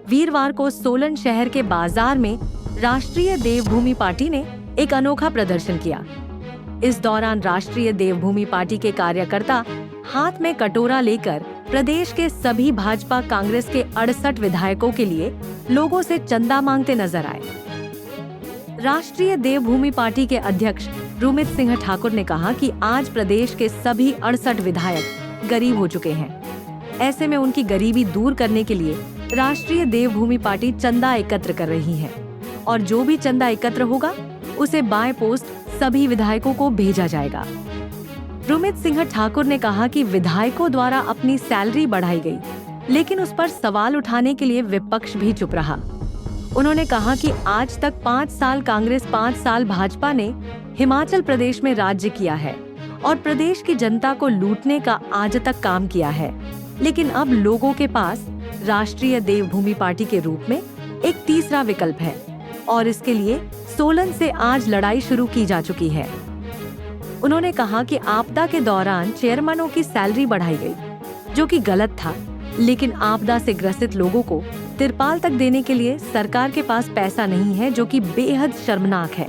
वीरवार को सोलन शहर के बाजार में राष्ट्रीय देवभूमि पार्टी ने एक अनोखा प्रदर्शन किया। इस दौरान राष्ट्रीय देवभूमि पार्टी के कार्यकर्ता हाथ में कटोरा लेकर प्रदेश के सभी भाजपा कांग्रेस के 68 विधायकों के लिए लोगों से चंदा मांगते नजर आए। राष्ट्रीय देवभूमि पार्टी के अध्यक्ष रुमित सिंह ठाकुर ने कहा कि आज प्रदेश के सभी 68 विधायक गरीब हो चुके हैं। ऐसे में उनकी गरीबी दूर करने के लिए राष्ट्रीय देवभूमि पार्टी चंदा एकत्र कर रही है और जो भी चंदा एकत्र होगा उसे बाय पोस्ट सभी विधायकों को भेजा जाएगा। रुमित सिंह ठाकुर ने कहा कि विधायकों द्वारा अपनी सैलरी बढ़ाई गई, लेकिन उस पर सवाल उठाने के लिए विपक्ष भी चुप रहा। उन्होंने कहा कि आज तक 5 साल कांग्रेस 5 साल भाजपा ने हिमाचल प्रदेश में राज्य किया है और प्रदेश की जनता को लूटने का आज तक काम किया है, लेकिन अब लोगों के पास राष्ट्रीय देवभूमि पार्टी के रूप में एक तीसरा विकल्प है और इसके लिए सोलन से आज लड़ाई शुरू की जा चुकी है। उन्होंने कहा कि आपदा के दौरान चेयरमैनों की सैलरी बढ़ाई गई, जो कि गलत था, लेकिन आपदा से ग्रसित लोगों को तिरपाल तक देने के लिए सरकार के पास पैसा नहीं है, जो कि बेहद शर्मनाक है।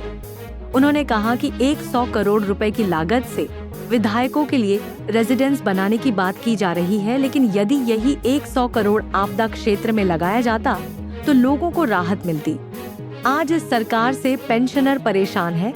उन्होंने कहा कि 100 करोड़ रुपए की लागत से विधायकों के लिए रेजिडेंस बनाने की बात की जा रही है, लेकिन यदि यही 100 करोड़ आपदा क्षेत्र में लगाया जाता तो लोगों को राहत मिलती। आज इस सरकार से पेंशनर परेशान है,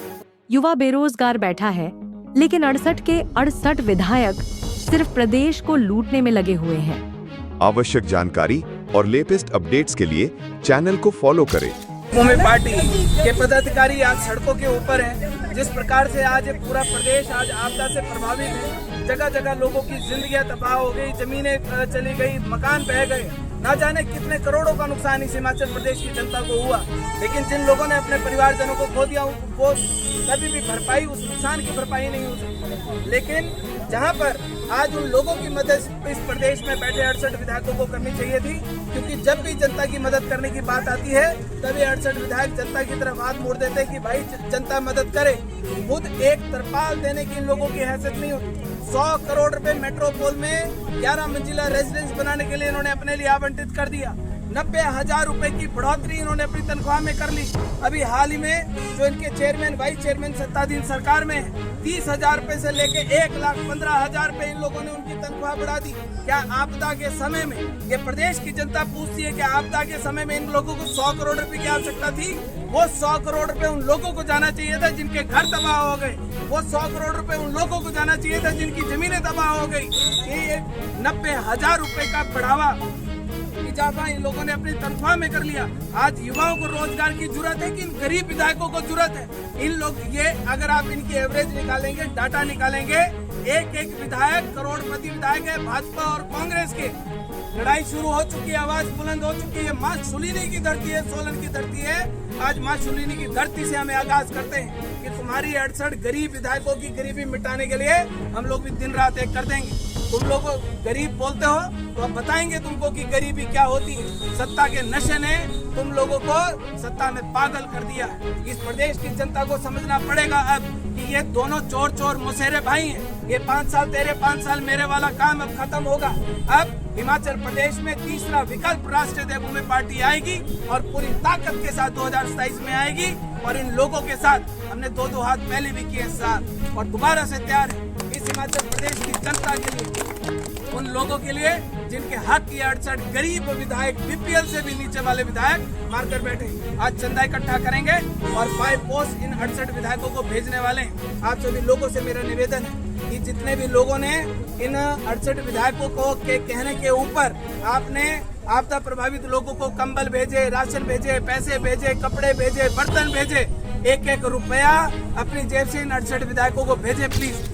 युवा बेरोजगार बैठा है, लेकिन 68 के 68 विधायक सिर्फ प्रदेश को लूटने में लगे हुए हैं। आवश्यक जानकारी और लेटेस्ट अपडेट्स के लिए चैनल को फॉलो करें। देवभूमि पार्टी के पदाधिकारी आज सड़कों के ऊपर हैं। जिस प्रकार से आज पूरा प्रदेश आज आपदा से प्रभावित है, जगह जगह लोगों की जिंदगियां तबाह हो गई, जमीनें चली गई, मकान बह गए, ना जाने कितने करोड़ों का नुकसान इस हिमाचल प्रदेश की जनता को हुआ। लेकिन जिन लोगों ने अपने परिवारजनों को खो दिया, वो कभी भी भरपाई, उस नुकसान की भरपाई नहीं हो सकती। लेकिन जहां पर आज उन लोगों की मदद इस प्रदेश में बैठे 68 विधायकों को करनी चाहिए थी, क्योंकि जब भी जनता की मदद करने की बात आती है तभी 68 विधायक जनता की तरफ हाथ मोड़ देते हैं कि भाई जनता मदद करे। खुद एक तरपाल देने की इन लोगों की हैसियत नहीं होती। 100 करोड़ रुपए मेट्रोपोल में 11 मंजिला रेजिडेंस बनाने के लिए इन्होंने अपने लिए आवंटित कर दिया। 90,000 रुपए की बढ़ोतरी इन्होंने अपनी तनख्वाह में कर ली। अभी हाल ही में जो इनके चेयरमैन वाइस चेयरमैन सत्ताधीन सरकार में 30,000 रुपए से लेके 1,15,000 रुपए इन लोगों ने उनकी तनख्वाह बढ़ा दी। क्या आपदा के समय में ये प्रदेश की जनता पूछती है कि आपदा के समय में इन लोगों को 100 करोड़ रुपए की आवश्यकता थी? वो 100 करोड़ रुपए उन लोगों को जाना चाहिए था जिनके घर तबाह हो गए। वो 100 करोड़ रुपए उन लोगों को जाना चाहिए था जिनकी जमीनें तबाह हो गई। ये 90,000 रुपए का बढ़ावा इजाफा इन लोगों ने अपनी तनख्वाह में कर लिया। आज युवाओं को रोजगार की जरूरत है कि इन गरीब विधायकों को जरूरत है? इन लोग ये अगर आप इनकी एवरेज निकालेंगे, डाटा निकालेंगे, एक विधायक करोड़पति विधायक है भाजपा और कांग्रेस के। लड़ाई शुरू हो चुकी है, आवाज बुलंद हो चुकी है। माँ शुलिनी की धरती है, सोलन की धरती है। आज माँ शुलिनी की धरती से हमें आगाज करते हैं कि तुम्हारी 68 गरीब विधायकों की गरीबी मिटाने के लिए हम लोग भी दिन रात एक कर देंगे। तुम लोग गरीब बोलते हो तो अब बताएंगे तुमको कि गरीबी क्या होती है। सत्ता के नशे ने तुम लोगों को सत्ता में पागल कर दिया। इस प्रदेश की जनता को समझना पड़ेगा अब कि ये दोनों चोर मुसेरे भाई हैं। ये 5 साल तेरे 5 साल मेरे वाला काम अब खत्म होगा। अब हिमाचल प्रदेश में तीसरा विकल्प राष्ट्रीय देवभूमि पार्टी आएगी और पूरी ताकत के साथ 2027 में आएगी। और इन लोगों के साथ हमने 2-2 हाथ पहले भी किए साथ और दोबारा से तैयार है इस हिमाचल प्रदेश की जनता के लिए, उन लोगों के लिए जिनके हक की 68 गरीब विधायक, बीपीएल से भी नीचे वाले विधायक मारकर बैठे। आज चंदा इकट्ठा करेंगे और बाय पोस्ट इन 68 विधायकों को भेजने वाले हैं। आप सभी लोगों से मेरा निवेदन है कि जितने भी लोगों ने इन 68 विधायकों को के कहने के ऊपर आपने आपदा प्रभावित लोगों को कंबल भेजे, राशन भेजे, पैसे भेजे, कपड़े भेजे, बर्तन भेजे, 1-1 रुपया अपनी जेब से इन 68 विधायकों को भेजे प्लीज।